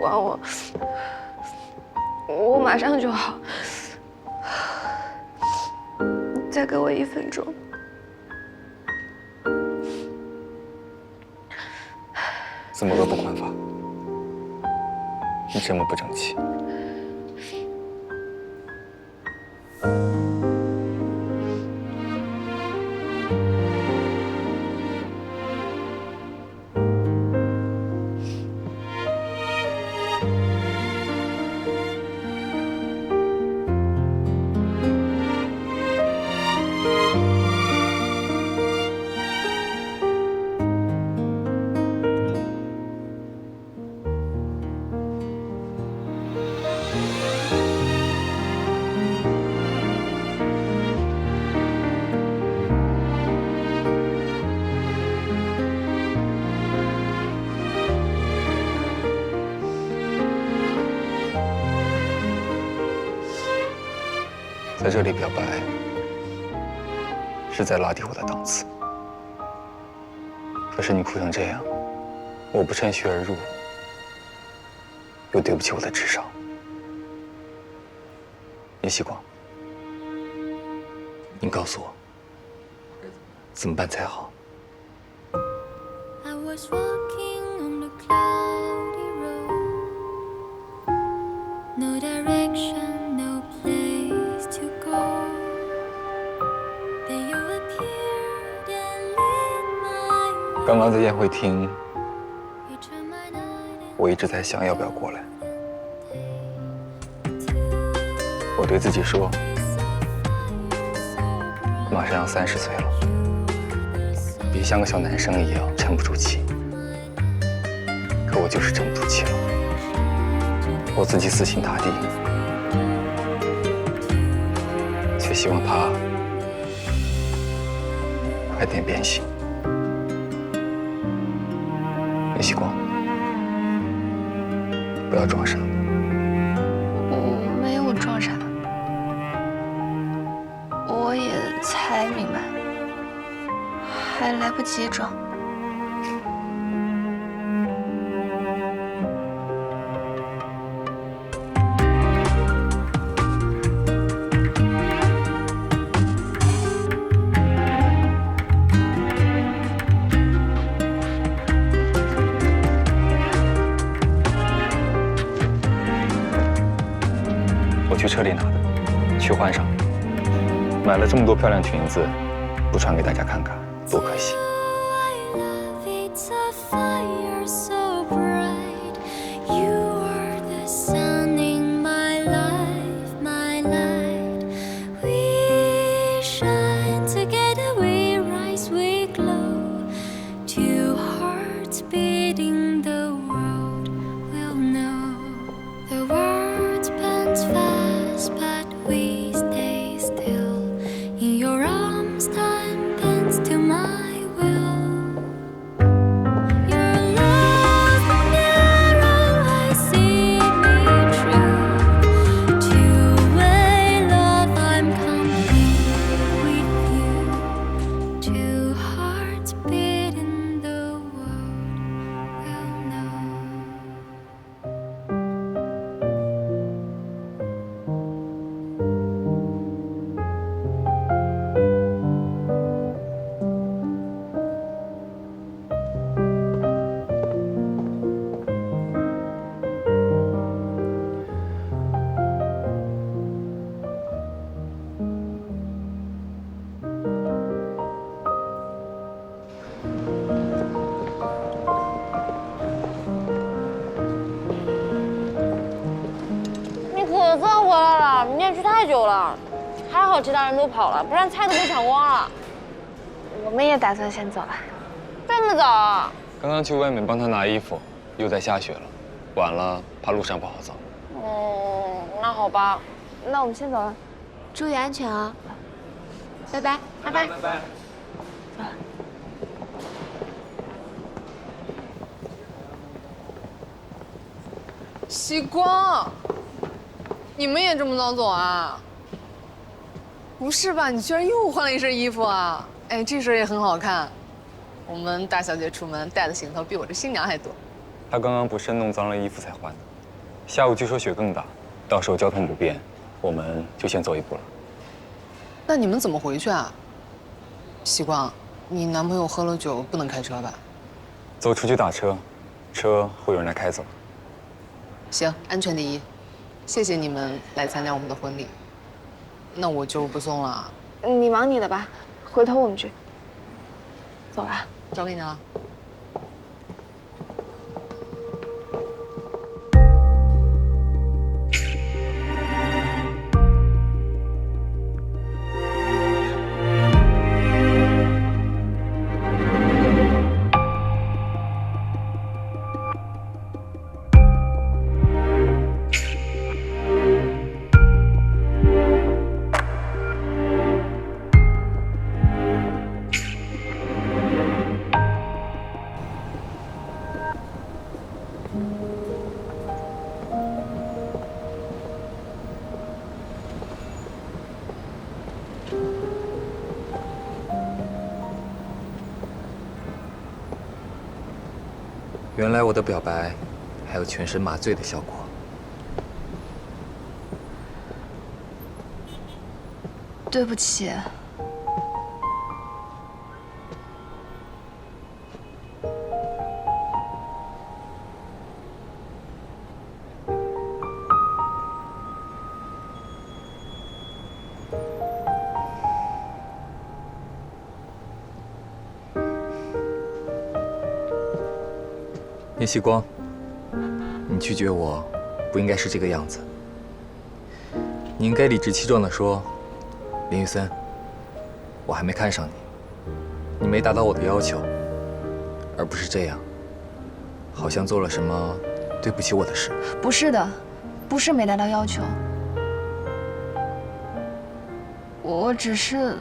管我，我马上就好。再给我1分钟。这么恶不惯法，你这么不争气。在这里表白，是在拉低我的档次。可是你哭成这样，我不趁虚而入，又对不起我的智商。叶希光，你告诉我，怎么办才好？I was walking on the cloudy road, no direction, no place to go. Then you appeared and lit my way. 刚刚在宴会厅，我一直在想要不要过来。我对自己说，马上要30岁了，别像个小男生一样沉不住气。可我就是沉不住气了，我自己死心塌地，却希望他快点变心。叶希光，不要装傻。我没有装傻，我也才明白，还来不及装。我去车里拿的，去换上。买了这么多漂亮裙子，不穿给大家看看，多可惜。你也去太久了，还好其他人都跑了，不然菜都被抢光了。我们也打算先走了。这么早啊？刚刚去外面帮他拿衣服，又在下雪了，晚了怕路上不好走。那好吧，那我们先走了，注意安全啊！拜拜，拜拜，拜拜。走了。希光。你们也这么早走啊？不是吧？你居然又换了一身衣服啊？哎，这身也很好看。我们大小姐出门带的行头比我这新娘还多。她刚刚不是弄脏了衣服才换的。下午据说雪更大，到时候交通不便，我们就先走一步了。那你们怎么回去啊？希光，你男朋友喝了酒不能开车吧？走出去打车，车会有人来开走。行，安全第一。谢谢你们来参加我们的婚礼。那我就不送了，你忙你的吧，回头我们去。走了。交给你了。原来我的表白还有全身麻醉的效果。对不起。聂希光，你拒绝我，不应该是这个样子。你应该理直气壮地说：“林玉森，我还没看上你，你没达到我的要求。”而不是这样，好像做了什么对不起我的事。不是的，不是没达到要求，我只是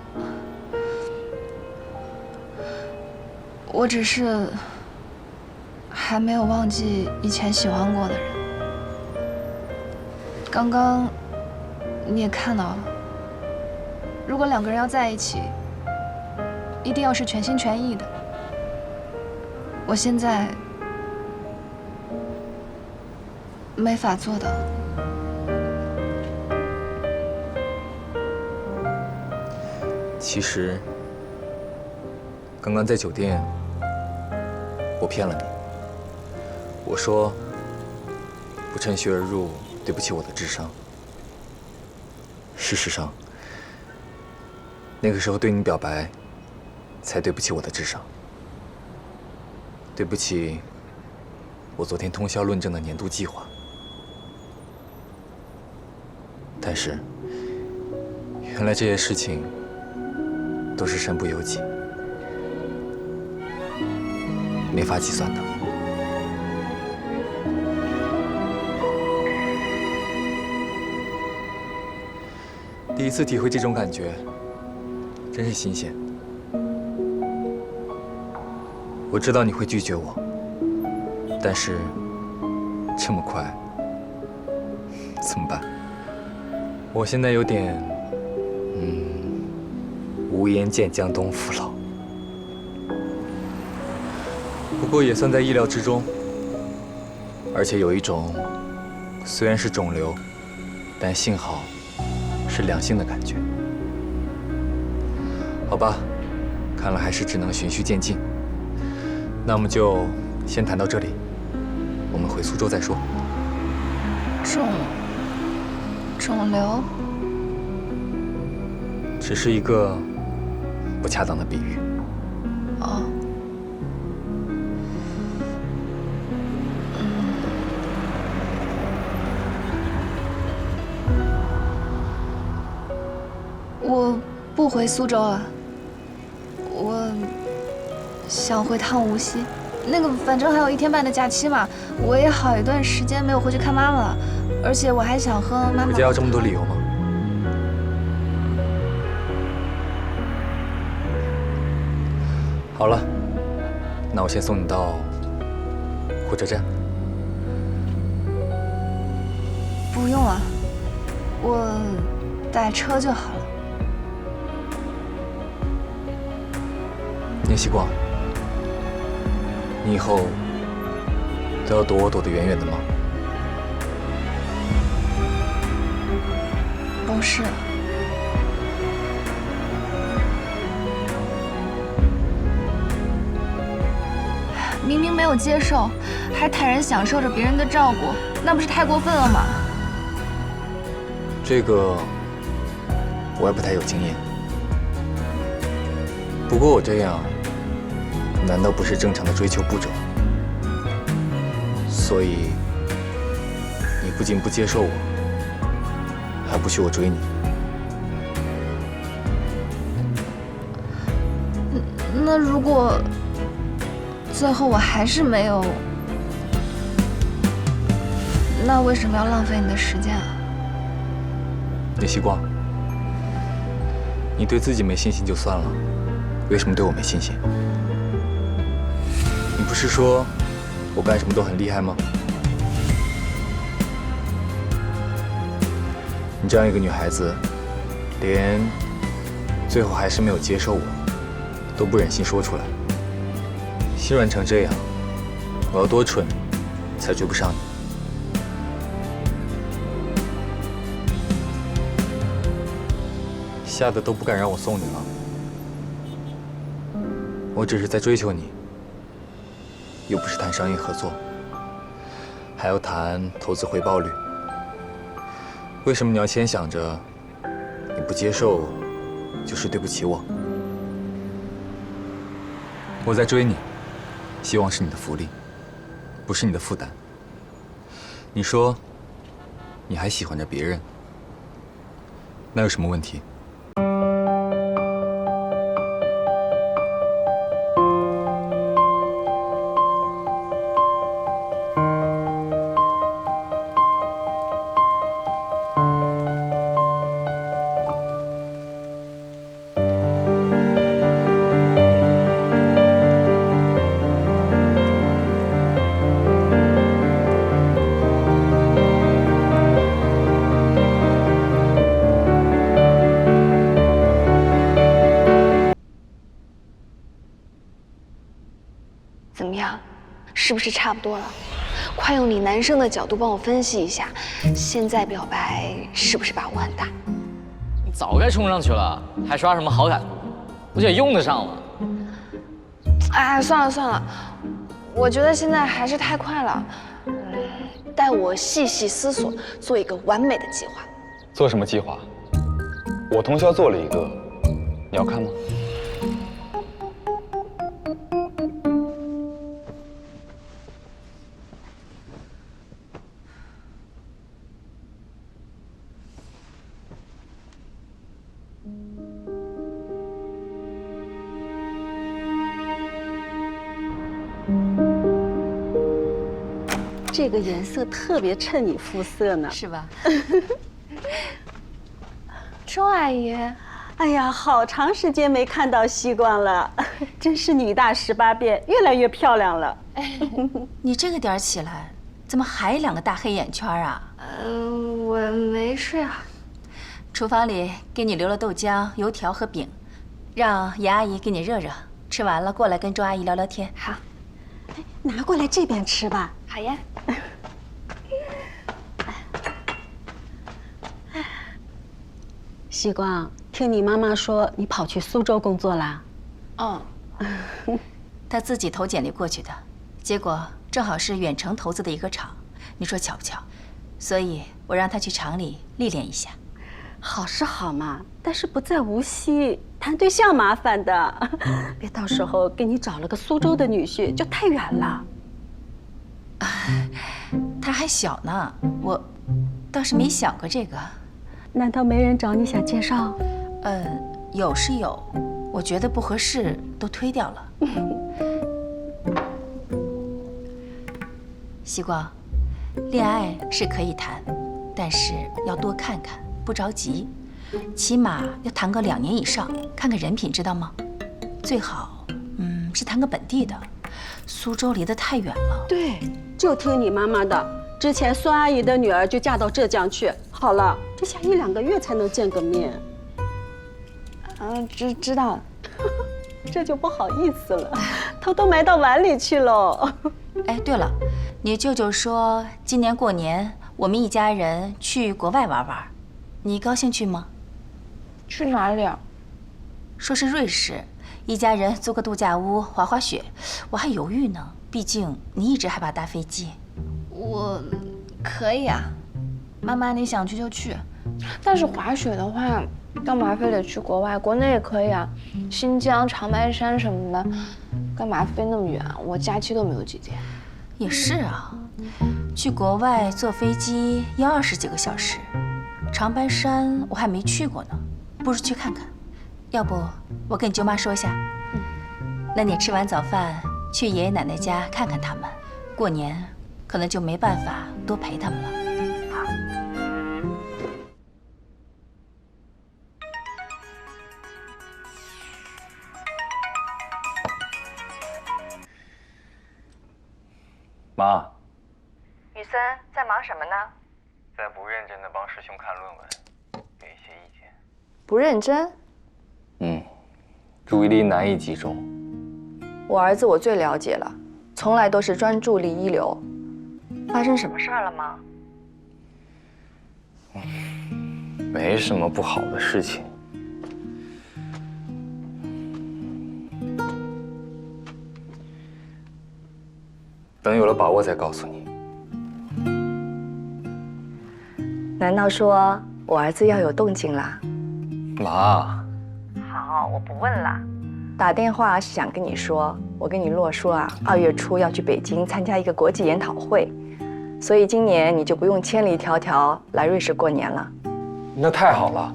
还没有忘记以前喜欢过的人。刚刚你也看到了，如果两个人要在一起，一定要是全心全意的。我现在没法做到。其实，刚刚在酒店，我骗了你。我说不趁虚而入，对不起我的智商。事实上，那个时候对你表白，才对不起我的智商。对不起，我昨天通宵论证的年度计划。但是，原来这些事情都是身不由己，没法计算的。第一次体会这种感觉，真是新鲜。我知道你会拒绝我，但是这么快，怎么办？我现在有点，无颜见江东父老。不过也算在意料之中，而且有一种虽然是肿瘤，但幸好是良性的感觉。好吧，看来还是只能循序渐进。那么就先谈到这里，我们回苏州再说。肿瘤只是一个不恰当的比喻。哦。我不回苏州了，我想回趟无锡。那个反正还有1天半的假期嘛，我也好一段时间没有回去看妈妈了，而且我还想和妈妈。回家要这么多理由吗？好了，那我先送你到火车站。不用了，我打车就好了。聂希光，你以后都要躲我躲得远远的吗？不是。明明没有接受，还坦然享受着别人的照顾，那不是太过分了吗？这个我也不太有经验。不过我这样，难道不是正常的追求步骤？所以你不仅不接受我，还不许我追你。那如果最后我还是没有，那为什么要浪费你的时间啊？叶希光，你对自己没信心就算了，为什么对我没信心？你不是说我干什么都很厉害吗？你这样一个女孩子，连最后还是没有接受我，都不忍心说出来，心软成这样，我要多蠢才追不上你？吓得都不敢让我送你了。我只是在追求你，又不是谈商业合作，还要谈投资回报率。为什么你要先想着你不接受就是对不起我？我在追你，希望是你的福利，不是你的负担。你说你还喜欢着别人，那有什么问题？怎么样，是不是差不多了？快用你男生的角度帮我分析一下，现在表白是不是把握很大？你早该冲上去了，还刷什么好感度？不就也用得上吗？哎，算了算了，我觉得现在还是太快了。待我细细思索，做一个完美的计划。做什么计划？我通宵做了一个，你要看吗？这个颜色特别衬你肤色呢，是吧？周阿姨，哎呀，好长时间没看到西瓜了，真是女大18变，越来越漂亮了。你这个点儿起来，怎么还2个大黑眼圈啊？我没睡好。厨房里给你留了豆浆、油条和饼，让严阿姨给你热热。吃完了过来跟周阿姨聊聊天。好，拿过来这边吃吧。好呀。西瓜，听你妈妈说你跑去苏州工作啦？嗯，她自己投简历过去的，结果正好是远程投资的一个厂，你说巧不巧？所以我让她去厂里历练一下。好是好嘛，但是不在无锡，谈对象麻烦的，别到时候给你找了个苏州的女婿，就太远了。她还小呢，我倒是没想过这个。难道没人找你想介绍？有是有，我觉得不合适，都推掉了。西瓜，恋爱是可以谈，但是要多看看，不着急，起码要谈个2年以上，看看人品，知道吗？最好，是谈个本地的，苏州离得太远了。对，就听你妈妈的。之前苏阿姨的女儿就嫁到浙江去，好了，这下1、2个月才能见个面。知道了。这就不好意思了，头都埋到碗里去喽。哎，对了，你舅舅说今年过年我们一家人去国外玩玩，你高兴去吗？去哪里啊？说是瑞士，一家人租个度假屋滑滑雪，我还犹豫呢。毕竟你一直害怕搭飞机。我可以啊，妈妈你想去就去。但是滑雪的话，干嘛非得去国外？国内也可以啊，新疆、长白山什么的，干嘛飞那么远？我假期都没有几天。也是啊，去国外坐飞机要20几个小时，长白山我还没去过呢，不如去看看。要不我跟你舅妈说一下，那你吃完早饭去爷爷奶奶家看看他们，过年可能就没办法多陪他们了。妈，雨森在忙什么呢？在不认真的帮师兄看论文，给一些意见。不认真。注意力难以集中。我儿子我最了解了，从来都是专注力一流。发生什么事儿了吗？没什么不好的事情。等有了把握再告诉你。难道说我儿子要有动静啦？妈，好，我不问了。打电话是想跟你说，我跟你洛说啊，2月初要去北京参加一个国际研讨会，所以今年你就不用千里迢迢来瑞士过年了。那太好了。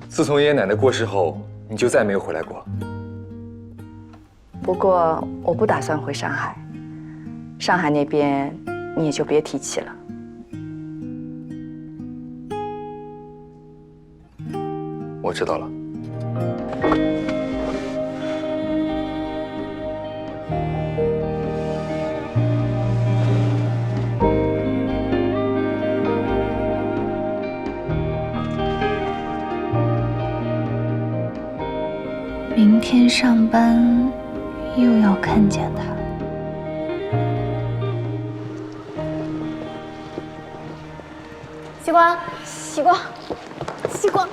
自从爷爷奶奶过世后，你就再没有回来过。不过我不打算回上海，上海那边你也就别提起了。我知道了。明天上班又要看见他。西瓜，西瓜，西瓜。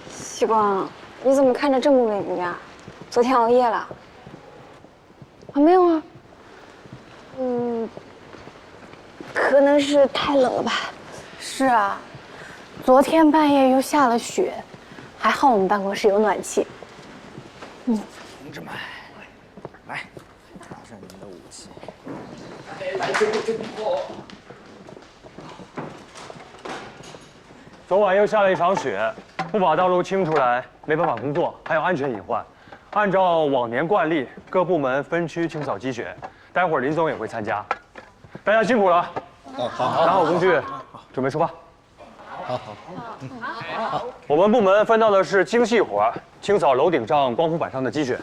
西瓜，你怎么看着这么萎靡呀？昨天熬夜了？啊，没有啊。可能是太冷了吧。是啊，昨天半夜又下了雪，还好我们办公室有暖气。同志们，来，拿上你们的武器。来，昨晚又下了一场雪，不把道路清出来，没办法工作，还有安全隐患。按照往年惯例，各部门分区清扫积雪，待会儿林总也会参加。大家辛苦了。好，拿好工具，准备出发。好。我们部门分到的是精细活，清扫楼顶上光伏板上的积雪。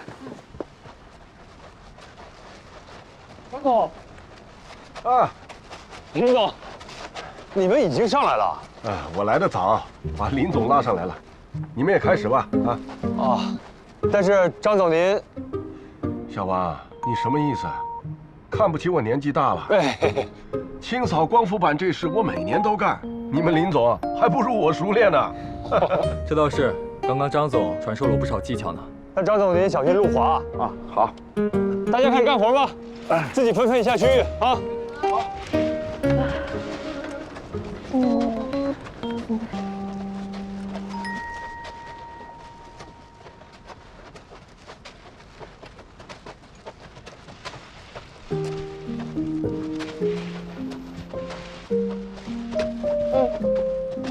张总。啊，林总，你们已经上来了。我来得早，把林总拉上来了。你们也开始吧。但是张总您，小王，你什么意思？看不起我年纪大了？清扫光伏板这事我每年都干，你们林总还不如我熟练呢。这倒是，刚刚张总传授了我不少技巧呢。那张总您小心路滑啊！好，大家开始干活吧，自己分配一下区域啊。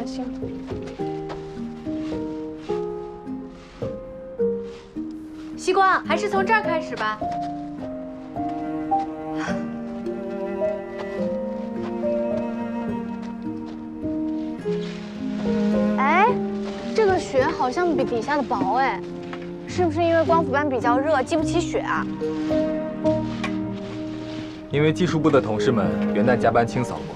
行。西瓜，还是从这儿开始吧。哎，这个雪好像比底下的薄哎，是不是因为光伏板比较热，积不起雪啊？因为技术部的同事们元旦加班清扫过，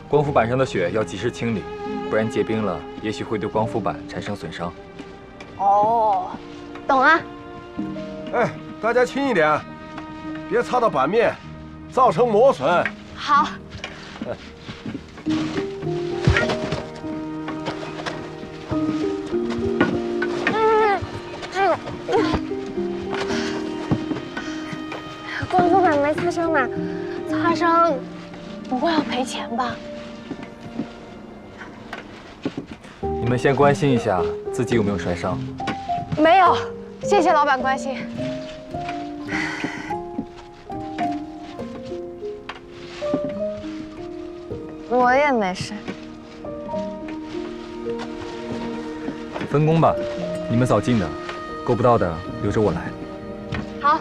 光伏板上的雪要及时清理，不然结冰了，也许会对光伏板产生损伤。哦，懂了。哎，大家轻一点，别擦到板面，造成磨损。好。光复版没擦伤吧？擦伤不会要赔钱吧？你们先关心一下自己有没有摔伤。没有，谢谢老板关心。我也没事。分工吧，你们扫近的，够不到的留着我来。好。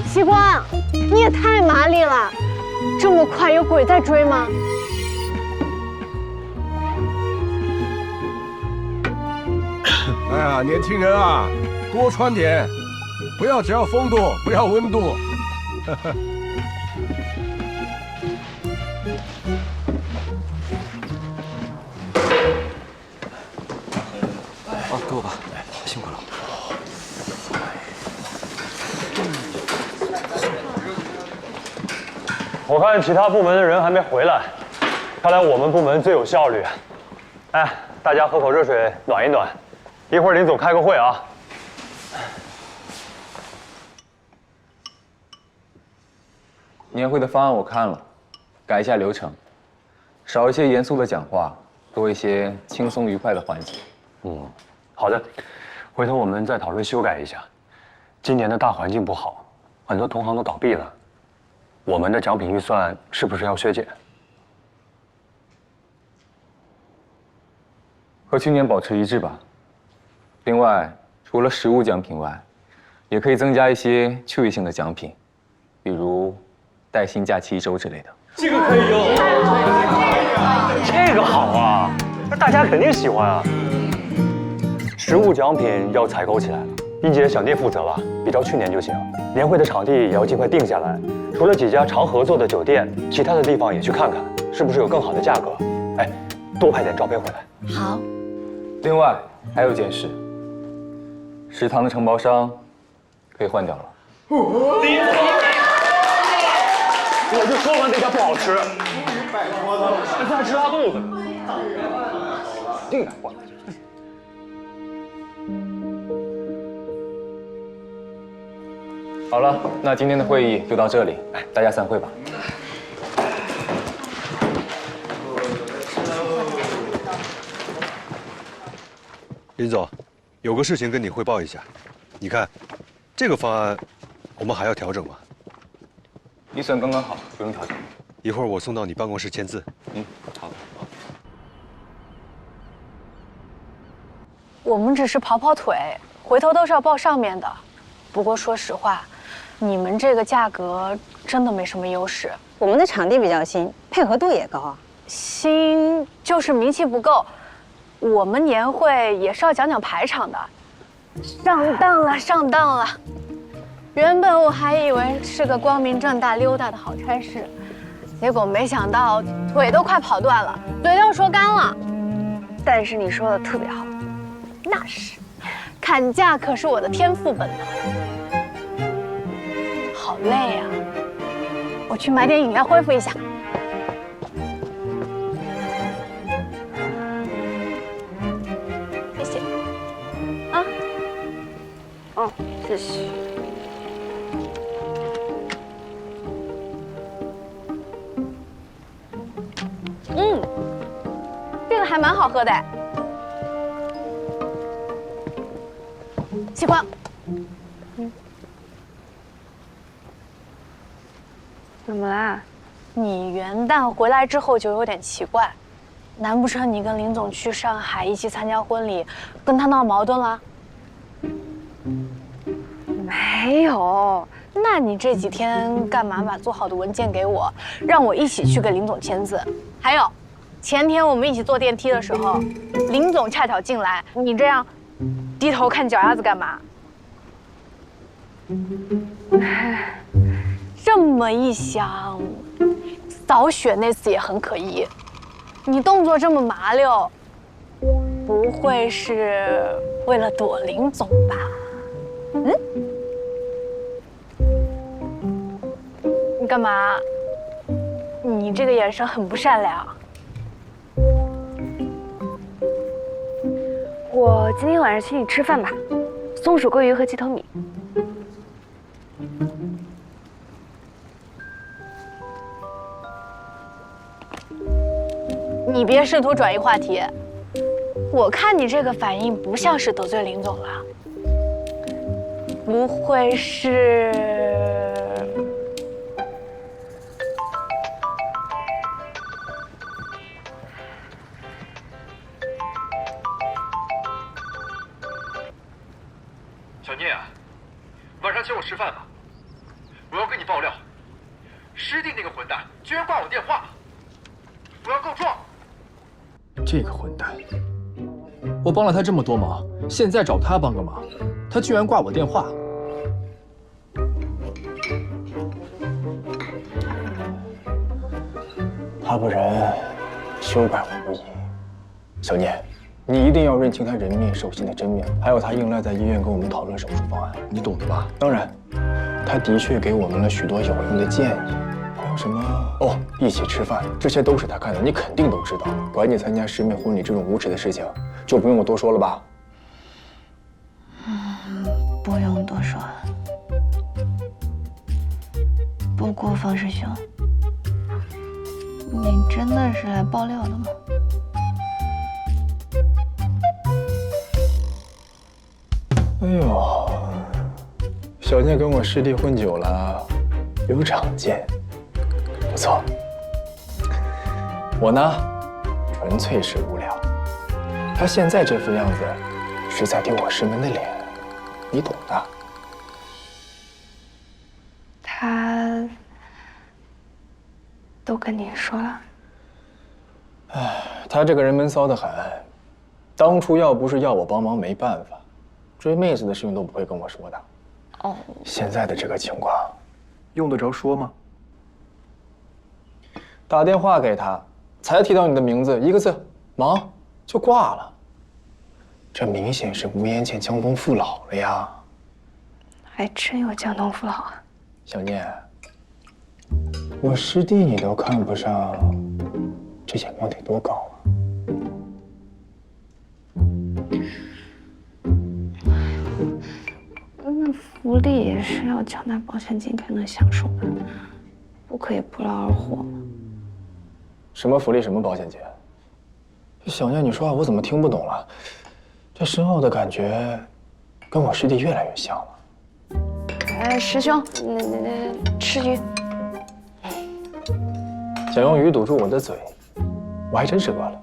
西瓜，你也太麻利了，这么快有鬼在追吗？哎呀，年轻人啊，多穿点，不要只要风度，不要温度。给我吧，辛苦了。我看其他部门的人还没回来，看来我们部门最有效率。哎，大家喝口热水暖一暖，一会儿林总开个会啊。年会的方案我看了，改一下流程，少一些严肃的讲话，多一些轻松愉快的环节。好的，回头我们再讨论修改一下。今年的大环境不好，很多同行都倒闭了，我们的奖品预算是不是要削减？和去年保持一致吧。另外，除了实物奖品外，也可以增加一些趣味性的奖品，比如带薪假期1周之类的。这个可以用，这个好啊，那大家肯定喜欢啊。实物奖品要采购起来了，一姐想店负责吧，比照去年就行。年会的场地也要尽快定下来，除了几家常合作的酒店，其他的地方也去看看，是不是有更好的价格？哎，多拍点照片回来。好。另外还有件事，食堂的承包商可以换掉了。我就说完这家不好吃，这还吃拉肚子呢。定然换。好了，那今天的会议就到这里，大家散会吧。林总，有个事情跟你汇报一下。你看，这个方案我们还要调整吗？预算刚刚好，不用调整。一会儿我送到你办公室签字。好。我们只是跑跑腿，回头都是要报上面的。不过说实话，你们这个价格真的没什么优势。我们的场地比较新，配合度也高。新就是名气不够。我们年会也是要讲讲排场的。上当了，上当了！原本我还以为是个光明正大溜达的好差事，结果没想到腿都快跑断了，嘴都说干了。但是你说的特别好，那是，砍价可是我的天赋本能。好累啊，我去买点饮料恢复一下。谢谢。啊。哦，谢谢。这个还蛮好喝的。西瓜。怎么啦？你元旦回来之后就有点奇怪，难不成你跟林总去上海一起参加婚礼，跟他闹矛盾了？没有。那你这几天干嘛把做好的文件给我，让我一起去给林总签字？还有，前天我们一起坐电梯的时候，林总恰巧进来，你这样低头看脚丫子干嘛？这么一想，扫雪那次也很可疑。你动作这么麻溜，不会是为了躲林总吧？嗯？干嘛？你这个眼神很不善良。我今天晚上请你吃饭吧，松鼠桂鱼和鸡头米。你别试图转移话题，我看你这个反应不像是得罪林总了，不会是？小聂啊，晚上请我吃饭吧，我要跟你爆料，师弟那个混蛋居然挂我电话，我要告状。这个混蛋，我帮了他这么多忙，现在找他帮个忙，他居然挂我电话。他不仁，休怪我不义。小聂，你一定要认清他人面兽心的真面目，还有他硬赖在医院跟我们讨论手术方案，你懂的吧？当然，他的确给我们了许多有用的建议。还有什么？哦，一起吃饭，这些都是他干的，你肯定都知道。管你参加师妹婚礼这种无耻的事情，就不用我多说了吧？不用多说。不过方师兄，你真的是来爆料的吗？哎呦，小聂跟我师弟混久了，有长见，不错。我呢，纯粹是无聊。他现在这副样子，是在丢我师门的脸，你懂的。他都跟你说了？哎，他这个人闷骚得很。当初要不是要我帮忙，没办法，追妹子的事情都不会跟我说的。哦，现在的这个情况，用得着说吗？打电话给他，才提到你的名字，一个字“忙”就挂了。这明显是无颜见江东父老了呀！还真有江东父老啊！小聂，我师弟你都看不上，这眼光得多高啊！那福利也是要缴纳保险金才能享受的，不可以不劳而获。什么福利，什么保险金？小聂，你说话我怎么听不懂了？这深奥的感觉，跟我师弟越来越像了。哎，师兄，吃鱼。想用鱼堵住我的嘴，我还真是饿了。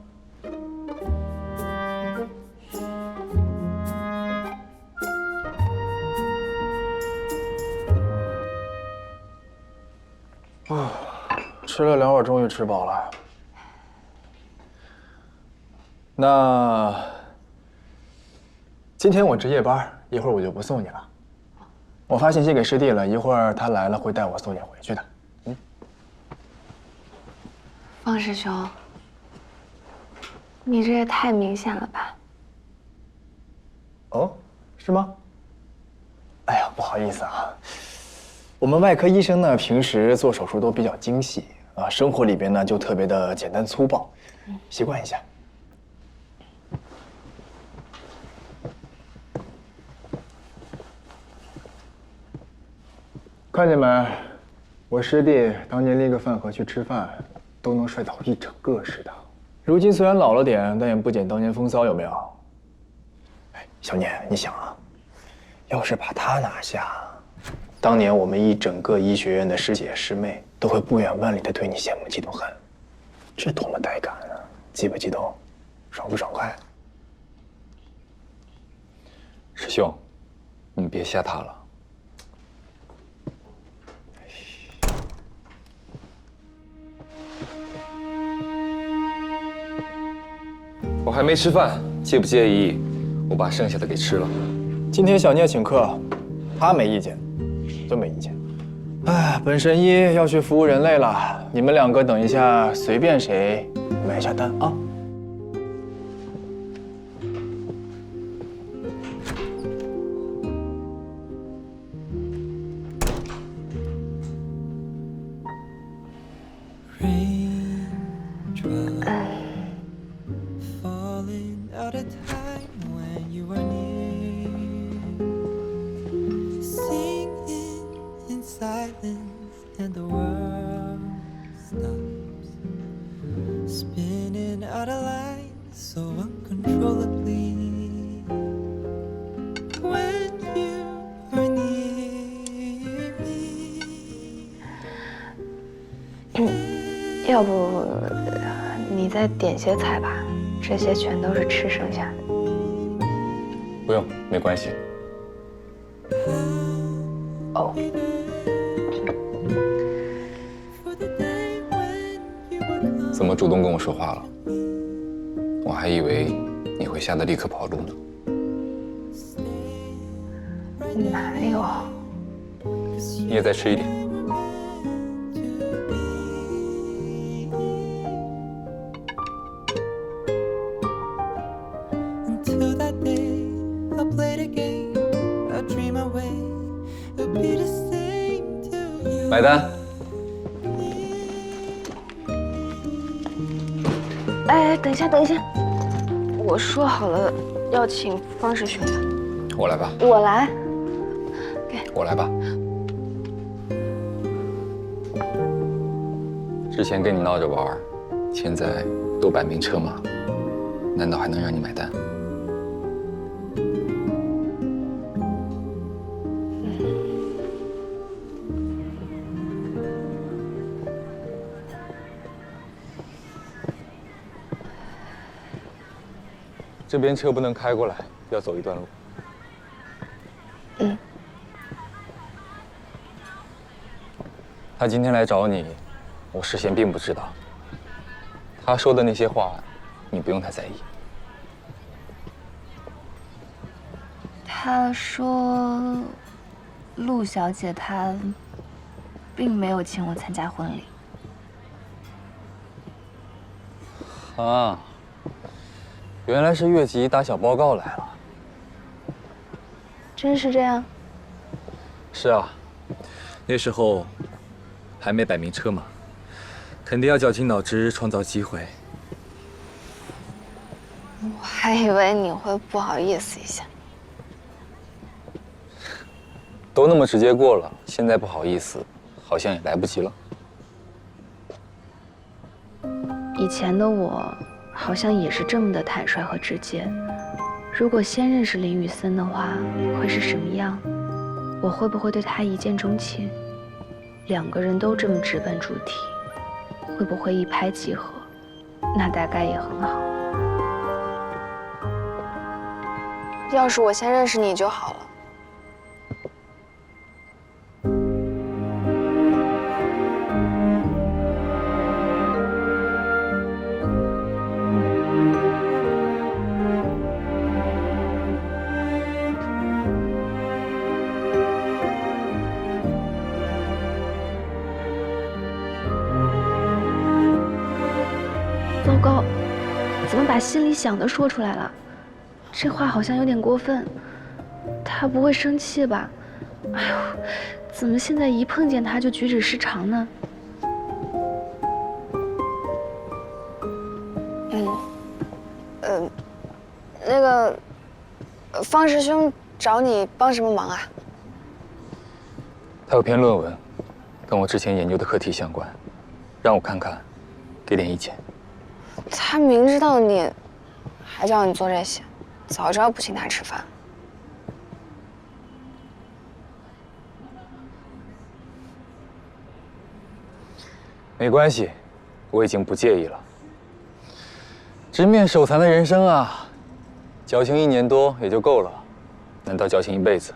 啊，吃了2碗，终于吃饱了。那今天我值夜班，一会儿我就不送你了。我发信息给师弟了，一会儿他来了会带我送你回去的。方师兄，你这也太明显了吧？哦，是吗？哎呀，不好意思啊，我们外科医生呢，平时做手术都比较精细啊，生活里边呢就特别的简单粗暴，习惯一下。看见没？我师弟当年拎个饭盒去吃饭，都能摔倒一整个食堂。如今虽然老了点，但也不减当年风骚，有没有？哎，小聂，你想啊，要是把他拿下，当年我们一整个医学院的师姐师妹都会不远万里的对你羡慕嫉妒恨，这多么带感啊！激不激动？爽不爽快？师兄，你别吓他了。我还没吃饭，介不介意我把剩下的给吃了？今天小聂请客，他没意见，真没意见。哎，本神医要去服务人类了，你们2个等一下，随便谁买下单啊。and the world stops spinning out of line so uncontrollably. When you are near me. 要不你再点些菜吧，这些全都是吃剩下的。不用，没关系。哦。怎么主动跟我说话了？我还以为你会吓得立刻跑路呢。哪有？你也再吃一点。Until that day, I'll play the game. I'll dream away. It'll be the same to you. 买单。哎，等一下，等一下，我说好了要请方师兄的。我来吧。我来。我来吧。之前跟你闹着玩，现在都摆明车马，难道还能让你买单？这边车不能开过来，要走一段路。嗯。他今天来找你，我事先并不知道。他说的那些话，你不用太在意。他说，陆小姐她并没有请我参加婚礼。啊，原来是越级打小报告来了。真是这样？是啊，那时候还没摆明车马，肯定要绞尽脑汁创造机会。我还以为你会不好意思一下。都那么直接过了，现在不好意思，好像也来不及了。以前的我好像也是这么的坦率和直接。如果先认识林雨森的话，会是什么样？我会不会对他一见钟情？两个人都这么直奔主题，会不会一拍即合？那大概也很好。要是我先认识你就好了。糟糕，怎么把心里想的说出来了？这话好像有点过分。他不会生气吧？哎呦，怎么现在一碰见他就举止失常呢？那个，方师兄找你帮什么忙啊？他有篇论文，跟我之前研究的课题相关，让我看看，给点意见。他明知道你，还叫你做这些，早知道不请他吃饭。没关系，我已经不介意了。直面手残的人生啊，矫情1年多也就够了，难道矫情一辈子？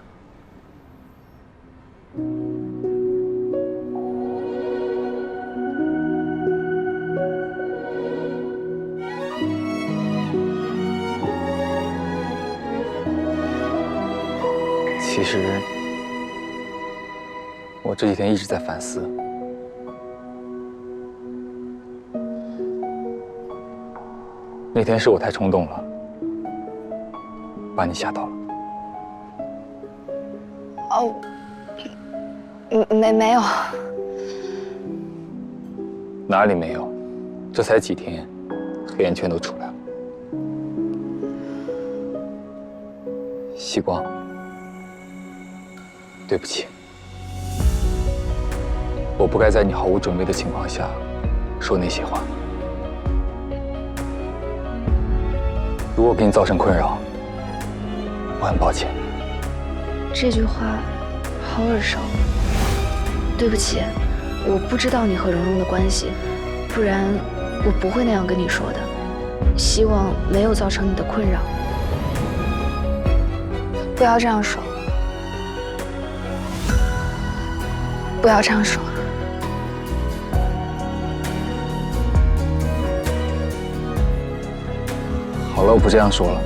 其实，我这几天一直在反思。那天是我太冲动了，把你吓到了。哦，没有。哪里没有？这才几天，黑眼圈都出来了。希光，对不起。我不该在你毫无准备的情况下说那些话。如果给你造成困扰，我很抱歉。这句话好耳熟。对不起，我不知道你和蓉蓉的关系，不然我不会那样跟你说的。希望没有造成你的困扰。不要这样说，不要这样说。好了，我不这样说了。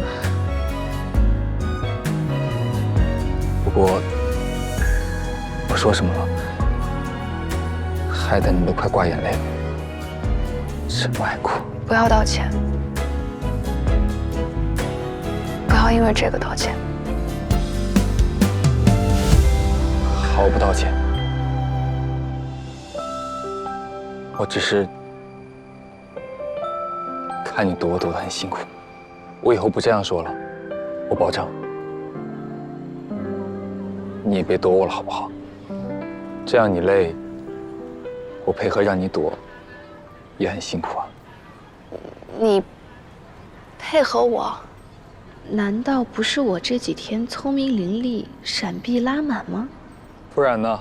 不过，我说什么了？害得你都快挂眼泪了，这么爱哭。不要道歉，不要因为这个道歉。好，我不道歉。我只是看你躲我躲得很辛苦，我以后不这样说了，我保证。你也别躲我了，好不好？这样你累，我配合让你躲，也很辛苦啊。你配合我？难道不是我这几天聪明伶俐，闪避拉满吗？不然呢？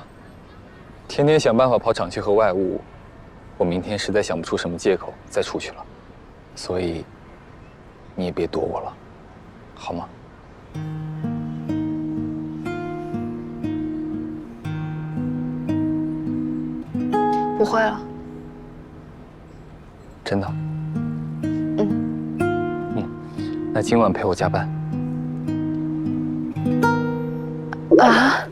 天天想办法跑厂区和外务，我明天实在想不出什么借口再出去了。所以，你也别躲我了，好吗？不会了。真的？那今晚陪我加班。啊？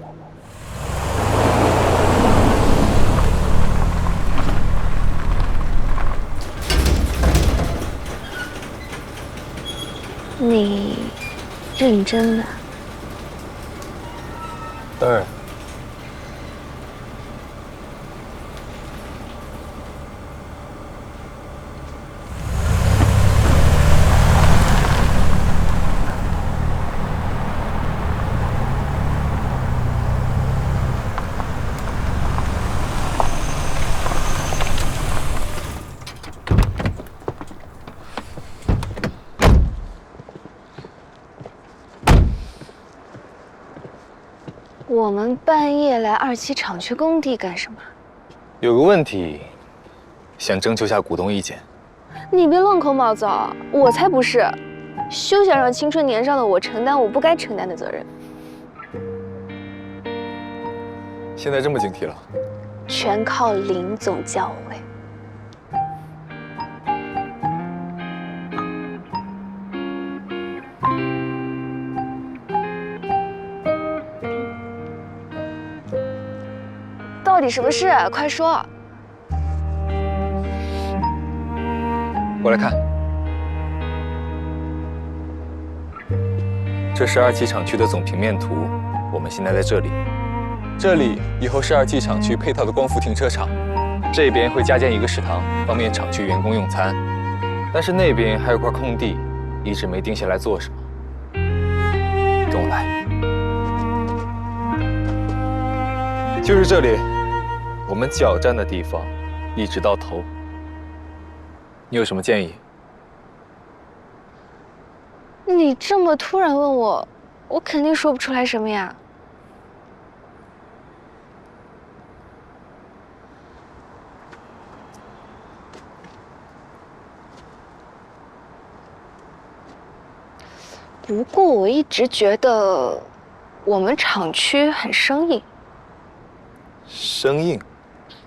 你认真的？当然。我们半夜来2期厂区工地干什么？有个问题，想征求下股东意见。你别乱扣帽子啊！我才不是，休想让青春年少的我承担我不该承担的责任。现在这么警惕了？全靠林总教诲。到底什么事？快说！我来看，这是2期厂区的总平面图。我们现在在这里，这里以后是2期厂区配套的光伏停车场，这边会加建一个食堂，方便厂区员工用餐。但是那边还有块空地，一直没定下来做什么。跟我来，就是这里。我们脚站的地方，一直到头。你有什么建议？你这么突然问我，我肯定说不出来什么呀。不过我一直觉得我们厂区很生硬。生硬？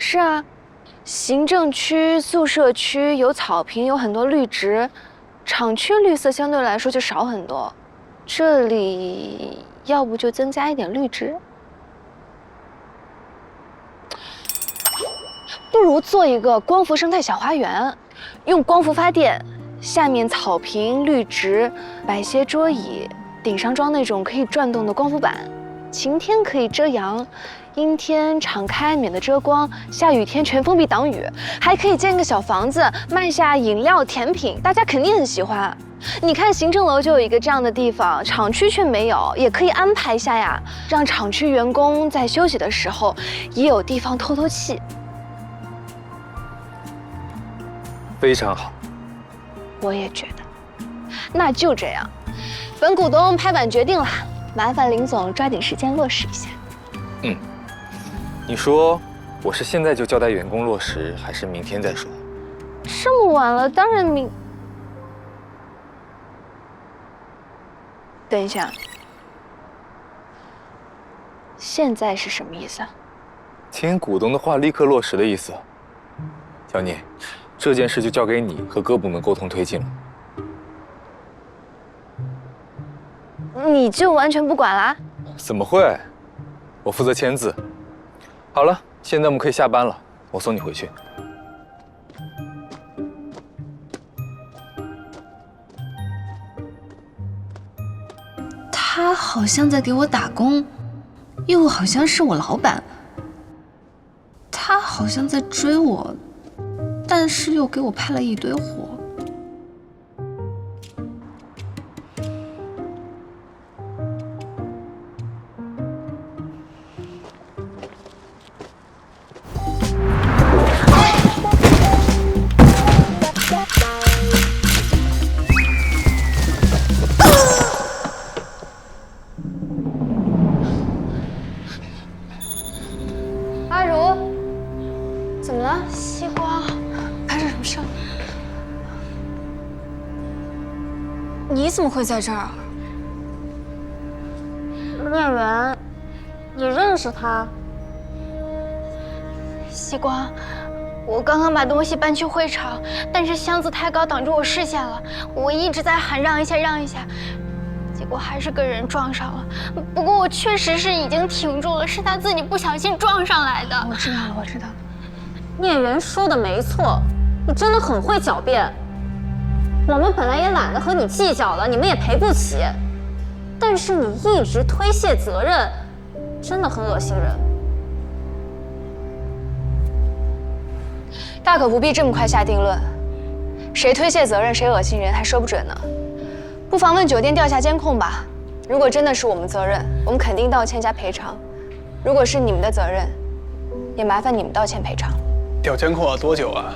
是啊，行政区、宿舍区有草坪，有很多绿植，厂区绿色相对来说就少很多。这里要不就增加一点绿植，不如做一个光伏生态小花园，用光伏发电，下面草坪、绿植，摆些桌椅，顶上装那种可以转动的光伏板，晴天可以遮阳。阴天敞开，免得遮光；下雨天全封闭挡雨，还可以建个小房子，卖下饮料、甜品，大家肯定很喜欢。你看行政楼就有一个这样的地方，厂区却没有，也可以安排一下呀，让厂区员工在休息的时候也有地方透透气。非常好。我也觉得。那就这样，本股东拍板决定了，麻烦林总抓紧时间落实一下。你说我是现在就交代员工落实，还是明天再说？这么晚了，当然明。等一下，现在是什么意思啊？听股东的话，立刻落实的意思。小聂，这件事就交给你和各部门沟通推进了。你就完全不管啦？怎么会？我负责签字。好了，现在我们可以下班了，我送你回去。他好像在给我打工，又好像是我老板。他好像在追我，但是又给我派了一堆活。阿如，怎么了？西瓜，发生什么事了？你怎么会在这儿？聂远，你认识他？西瓜，我刚刚把东西搬去会场，但是箱子太高挡住我视线了。我一直在喊让一下，让一下，结果还是跟人撞上了。不过我确实是已经停住了，是他自己不小心撞上来的。我知道了，我知道了。聂远说的没错，你真的很会狡辩。我们本来也懒得和你计较了，你们也赔不起。但是你一直推卸责任，真的很恶心人。大可不必这么快下定论，谁推卸责任，谁恶心人，还说不准呢。不妨问酒店调下监控吧。如果真的是我们责任，我们肯定道歉加赔偿；如果是你们的责任，也麻烦你们道歉赔偿。调监控要多久啊？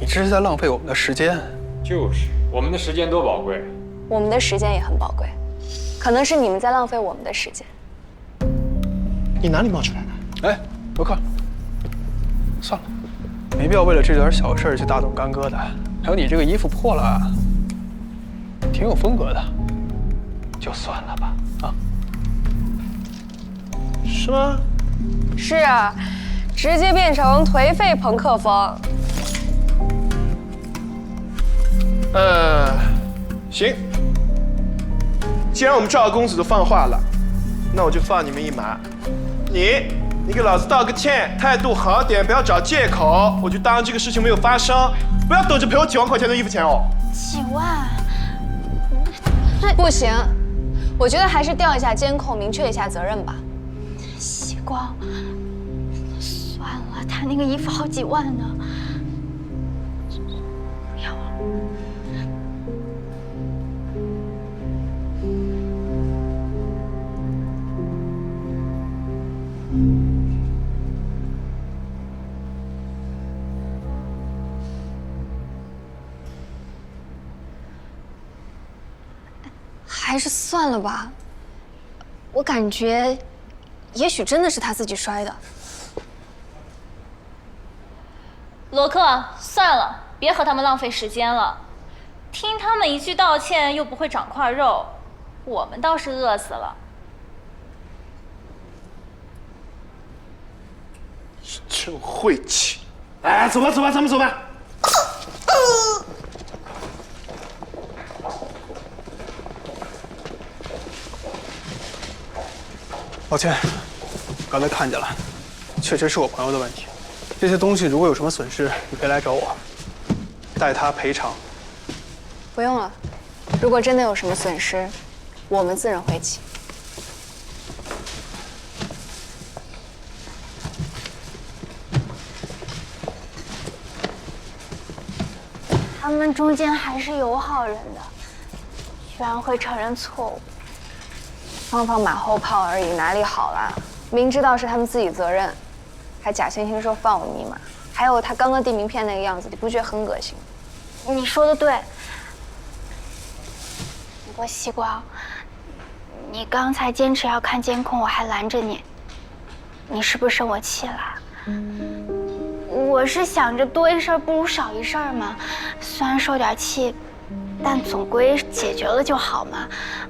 你这是在浪费我们的时间。就是，我们的时间多宝贵。我们的时间也很宝贵，可能是你们在浪费我们的时间。你哪里冒出来的？哎，罗克，算了，没必要为了这点小事去大动干戈的。还有你这个衣服破了，挺有风格的，就算了吧。啊？是吗？是啊，直接变成颓废朋克风。行。既然我们赵公子都放话了，那我就放你们一马。你给老子道个歉，态度好点，不要找借口，我就当这个事情没有发生，不要等着赔我几万块钱的衣服钱哦。几万？不行，我觉得还是调一下监控，明确一下责任吧。西光，算了，他那个衣服好几万呢。不要了。还是算了吧，我感觉，也许真的是他自己摔的。罗克，算了，别和他们浪费时间了。听他们一句道歉又不会长块肉，我们倒是饿死了。真晦气！哎，走吧走吧，咱们走吧。抱歉，刚才看见了，确实是我朋友的问题。这些东西如果有什么损失，你可以来找我，代他赔偿。不用了，如果真的有什么损失，我们自认晦气。他们中间还是有好人的，居然会承认错误。放放马后炮而已，哪里好啦？明知道是他们自己责任，还假惺惺说放我们一马。还有他刚刚递名片那个样子，你不觉得很恶心？你说的对。不过西瓜，你刚才坚持要看监控，我还拦着你，你是不是生我气了？我是想着多一事不如少一事嘛，虽然受点气，但总归解决了就好嘛。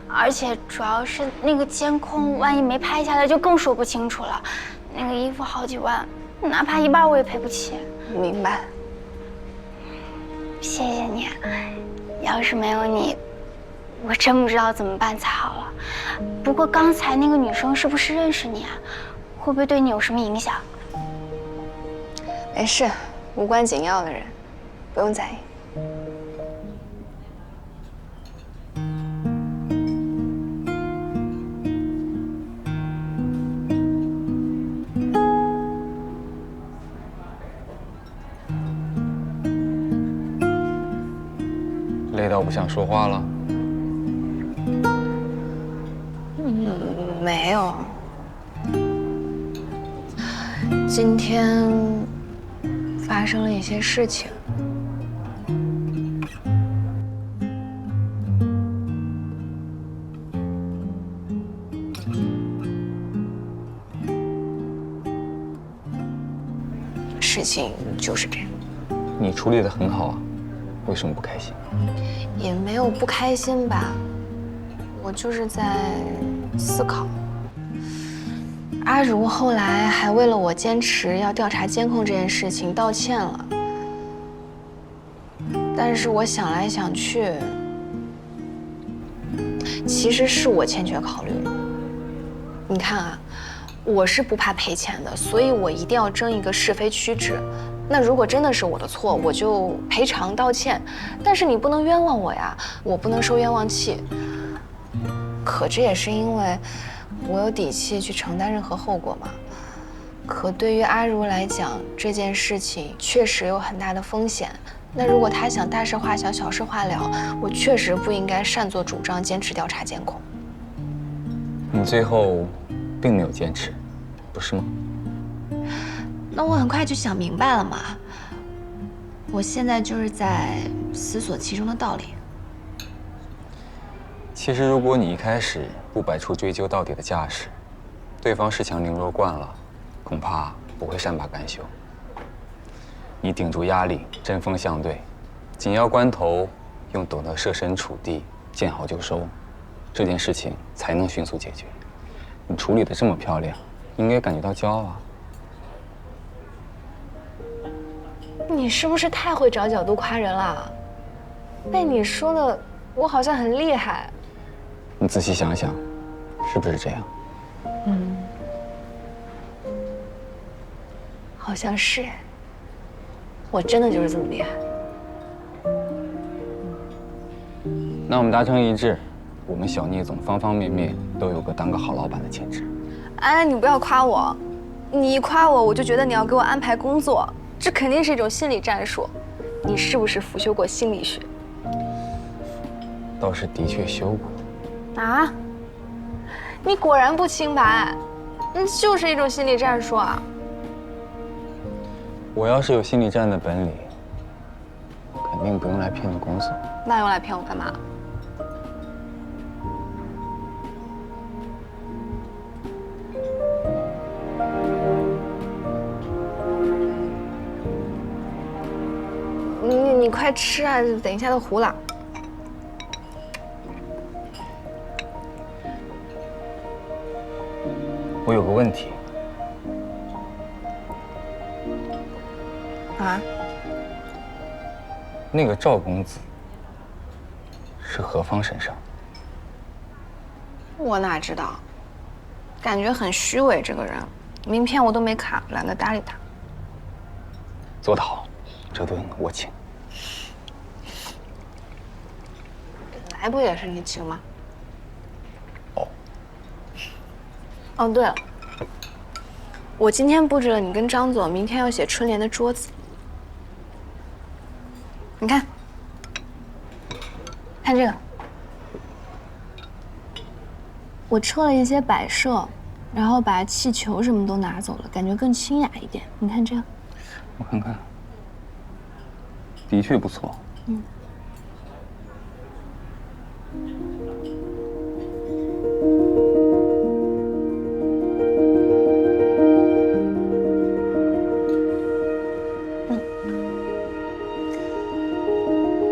而且主要是那个监控，万一没拍下来，就更说不清楚了。那个衣服好几万，哪怕1半我也赔不起。明白。谢谢你，要是没有你，我真不知道怎么办才好了。不过刚才那个女生是不是认识你啊？会不会对你有什么影响？没事，无关紧要的人，不用在意。累到不想说话了？没有。今天发生了一些事情。事情就是这样。你处理得很好啊，为什么不开心？也没有不开心吧，我就是在思考。阿如后来还为了我坚持要调查监控这件事情道歉了，但是我想来想去，其实是我欠缺考虑了。你看啊，我是不怕赔钱的，所以我一定要争一个是非曲直。那如果真的是我的错，我就赔偿道歉，但是你不能冤枉我呀，我不能受冤枉气。可这也是因为我有底气去承担任何后果嘛。可对于阿如来讲，这件事情确实有很大的风险。那如果他想大事化小，小事化了，我确实不应该擅作主张，坚持调查监控。你最后并没有坚持，不是吗？那我很快就想明白了嘛。我现在就是在思索其中的道理。其实，如果你一开始不摆出追究到底的架势，对方恃强凌弱惯了，恐怕不会善罢甘休。你顶住压力，针锋相对，紧要关头用懂得设身处地、见好就收，这件事情才能迅速解决。你处理得这么漂亮，应该感觉到骄傲啊。你是不是太会找角度夸人了？被你说的，我好像很厉害。你仔细想想，是不是这样？好像是。我真的就是这么厉害。那我们达成一致，我们小聂总方方面面都有个当个好老板的潜质。哎，你不要夸我，你一夸我，我就觉得你要给我安排工作。这肯定是一种心理战术，你是不是辅修过心理学？倒是的确修过。啊？你果然不清白，那就是一种心理战术啊！我要是有心理战的本领，肯定不用来骗你工作。那用来骗我干嘛？你快吃啊！等一下都糊了。我有个问题。啊？那个赵公子是何方神圣？我哪知道？感觉很虚伪，这个人，名片我都没卡，懒得搭理他。做得好，这顿我请。来不也是你请吗？哦，对了，我今天布置了你跟张总明天要写春联的桌子。你看，看这个，我撤了一些摆设，然后把气球什么都拿走了，感觉更清雅一点。你看这样。我看看，的确不错。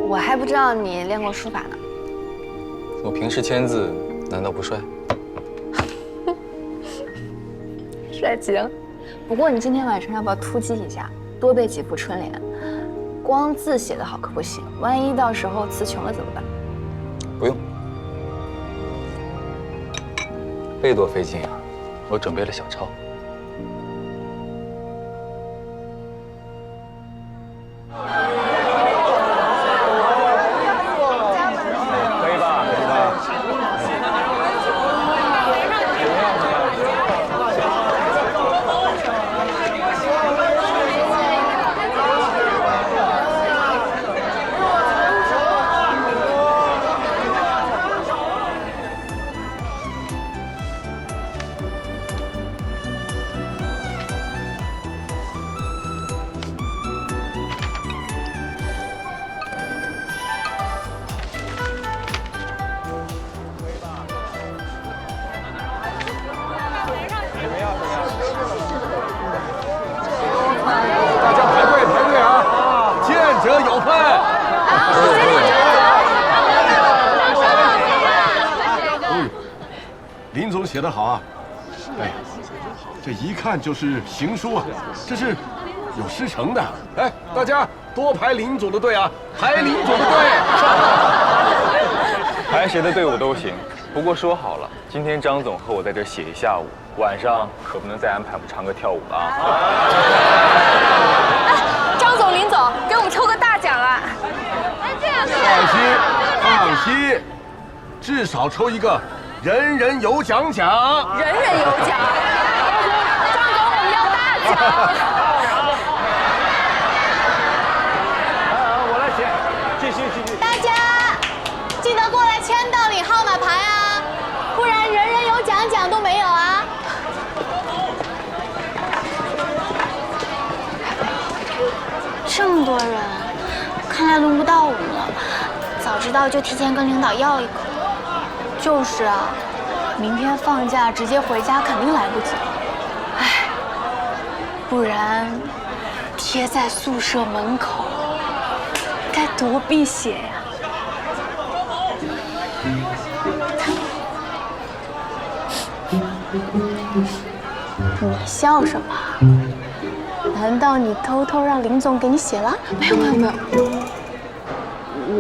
我还不知道你练过书法呢。我平时签字难道不帅？帅气。不过你今天晚上要不要突击一下，多背几副春联？光字写得好可不行，万一到时候词穷了怎么办？不用，背多费劲啊！我准备了小抄。写得好啊！哎，这一看就是行书啊，这是有师承的。哎，大家多排林总的队啊，排林总的队。排谁的队伍都行，不过说好了，今天张总和我在这写一下午，晚上可不能再安排我们唱歌跳舞了啊！张总、林总，给我们抽个大奖啊！这样放心，至少抽一个。人人有奖奖，人人有奖。张总，我们要大奖。我来写，继续。大家记得过来签到领号码牌啊，不然人人有奖奖都没有啊。这么多人，看来轮不到我们了。早知道就提前跟领导要一个。就是啊，明天放假直接回家肯定来不及。唉，不然贴在宿舍门口，该多避邪呀！你笑什么？难道你偷偷让林总给你写了？没有，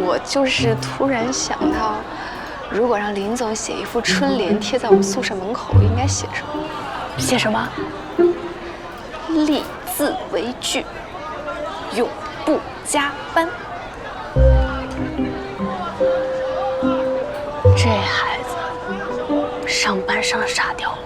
我就是突然想到。如果让林总写一副春联贴在我们宿舍门口，应该写什么？写什么？立字为据，永不加班。这孩子上班上傻掉了。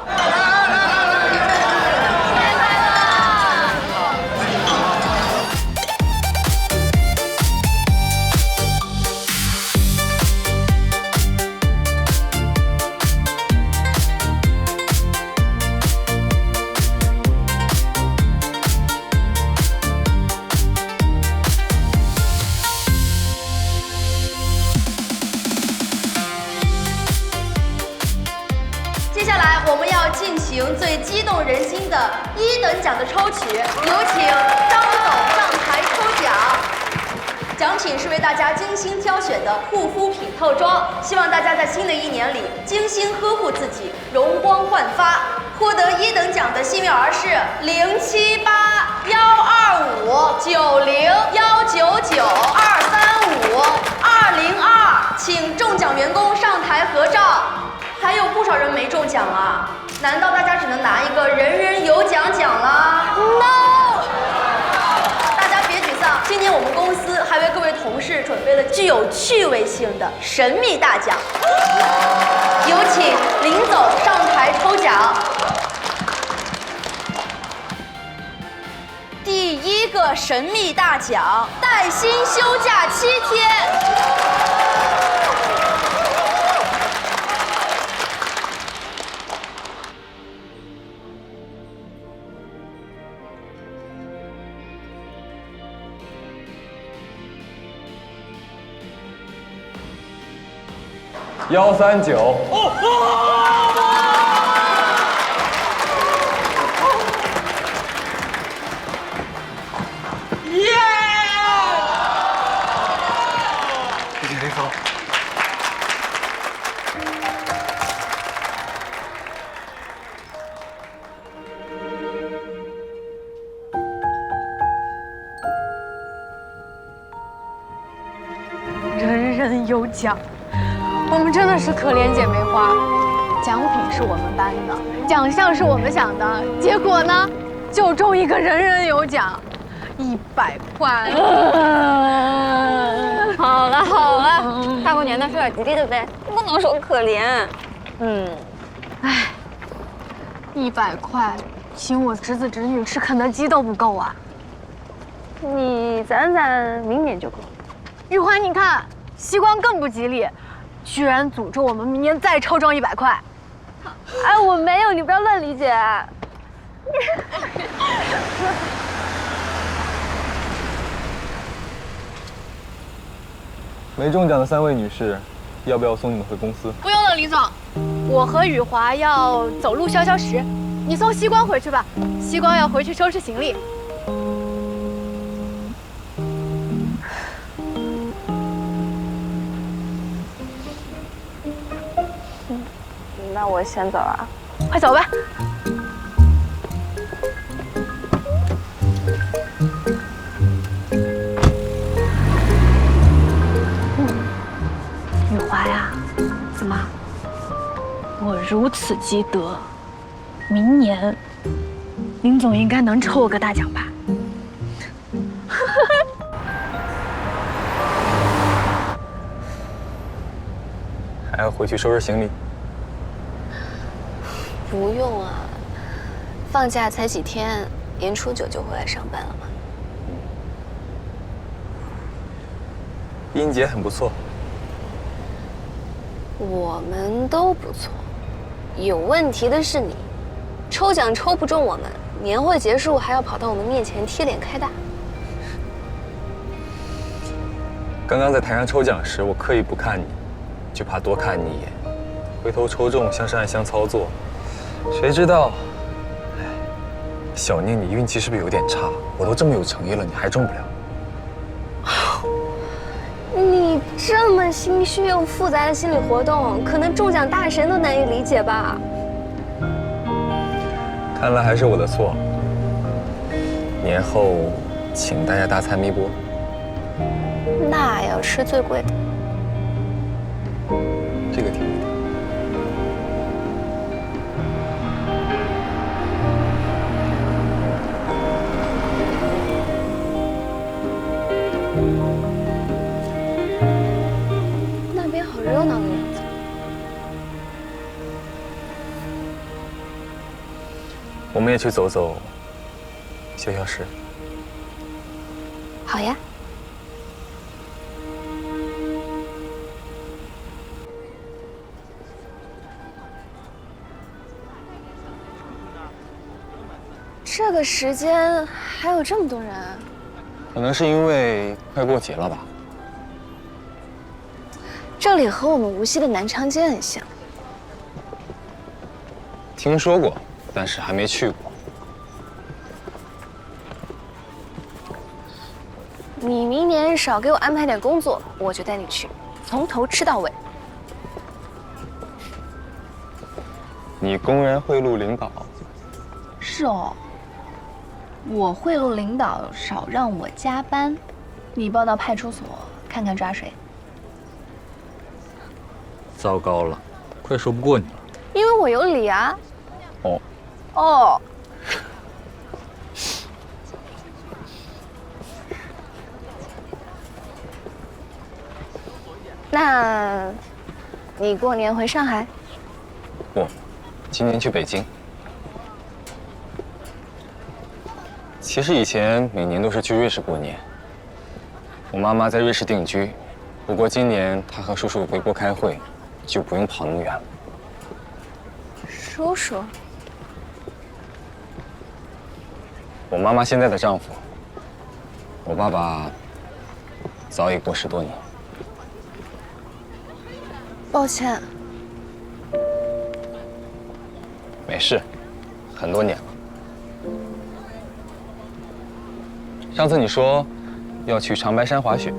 最激动人心的1等奖的抽取，有请张总上台抽奖。奖品是为大家精心挑选的护肤品套装，希望大家在新的一年里精心呵护自己，容光焕发。获得1等奖的幸运儿是078-125-90199-235-202，请中奖员工上台合照。还有不少人没中奖啊！难道大家只能拿一个人人有奖奖了 ？No！ 大家别沮丧，今年我们公司还为各位同事准备了具有趣味性的神秘大奖。有请林总上台抽奖。第1个神秘大奖：带薪休假7天。139。谢谢林总。人人有奖，我们真的是可怜姐妹花。奖品是我们颁的，奖项是我们想的，结果呢，就中一个人人有奖，100块。好了好了，大过年的说点吉利的呗，不能说可怜。唉，100块，请我侄子侄女吃肯德基都不够啊。你攒攒，明年就够。玉环，你看，西光更不吉利，居然诅咒我们明年再抽中100块。哎，我没有，你不要乱理解。没中奖的3位女士，要不要送你们回公司？不用了，李总，我和雨华要走路消消食，你送西光回去吧。西光要回去收拾行李。那我先走了，快走吧。雨华呀，怎么？我如此积德，明年林总应该能抽我个大奖吧？还要回去收拾行李？不用啊，放假才几天，年初9就回来上班了嘛。英姐很不错。我们都不错，有问题的是你，抽奖抽不中我们，年会结束还要跑到我们面前贴脸开大。刚刚在台上抽奖时，我刻意不看你，就怕多看你一眼，回头抽中像是暗箱操作。谁知道，小宁，你运气是不是有点差？我都这么有诚意了，你还中不了？你这么心虚又复杂的心理活动，可能中奖大神都难以理解吧？看来还是我的错。年后请大家大餐弥补。那要吃最贵的。这个挺贵。那边好热闹的样子。我们也去走走，消消食。好呀。这个时间还有这么多人啊？可能是因为快过节了吧。这里和我们无锡的南长街很像。听说过，但是还没去过。你明年少给我安排点工作，我就带你去，从头吃到尾。你公然贿赂领导？是哦。我贿赂领导，少让我加班，你报到派出所看看抓谁。糟糕了，快说不过你了。因为我有理啊。哦。哦。那，你过年回上海？不，今年去北京。其实以前每年都是去瑞士过年。我妈妈在瑞士定居，不过今年她和叔叔回国开会，就不用跑那么远了。叔叔？我妈妈现在的丈夫，我爸爸早已过10多年。抱歉。没事，很多年了。上次你说要去长白山滑雪。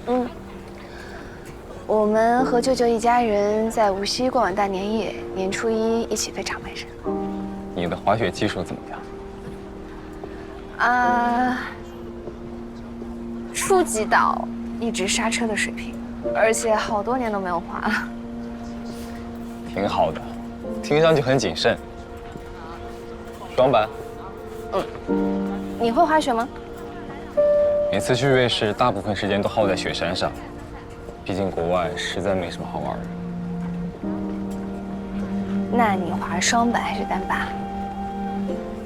嗯。我们和舅舅一家人在无锡过完大年夜，年初一一起飞长白山。你的滑雪技术怎么样？初级到一直刹车的水平，而且好多年都没有滑了。挺好的，听上去很谨慎。双板。你会滑雪吗？每次去瑞士，大部分时间都耗在雪山上，毕竟国外实在没什么好玩的。那你滑双板还是单把？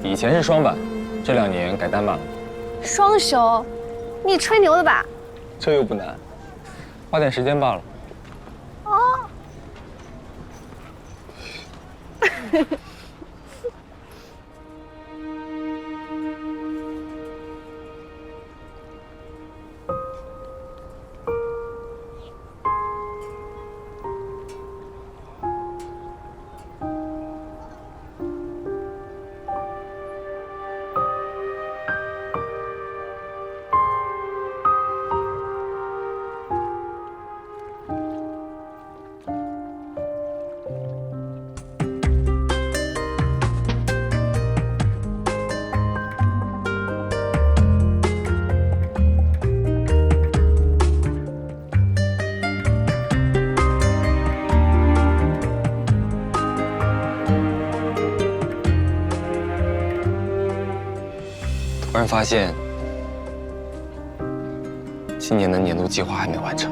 以前是双板，这2年改单板了。双休？你吹牛的吧？这又不难，花点时间罢了。哦。突然发现，今年的年度计划还没完成。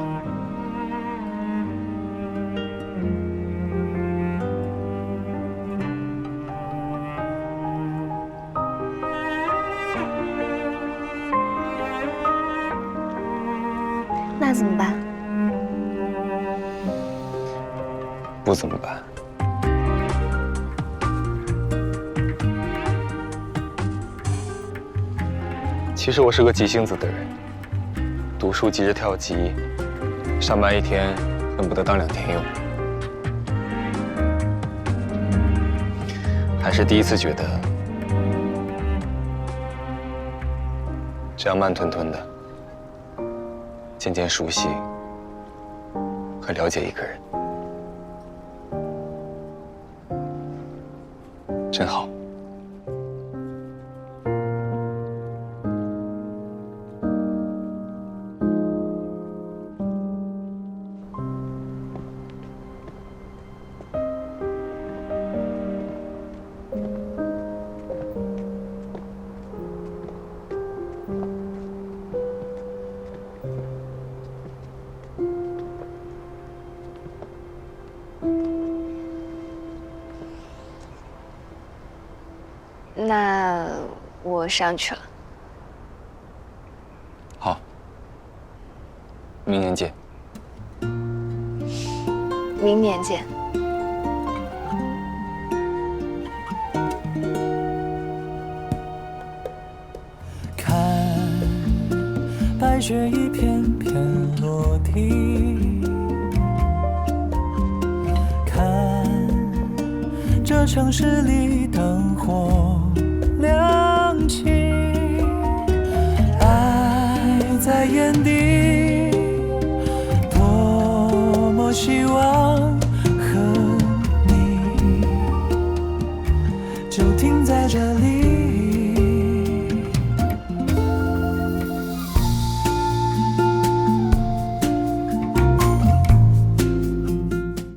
那怎么办？不怎么办？其实我是个急性子的人，读书急着跳级，上班1天恨不得当2天用。还是第一次觉得，这样慢吞吞的，渐渐熟悉和了解一个人，真好。那我上去了。好，明年见。明年见。看白雪一片片落地，看这城市里灯火亮起，爱在眼底，多么希望和你就停在这里。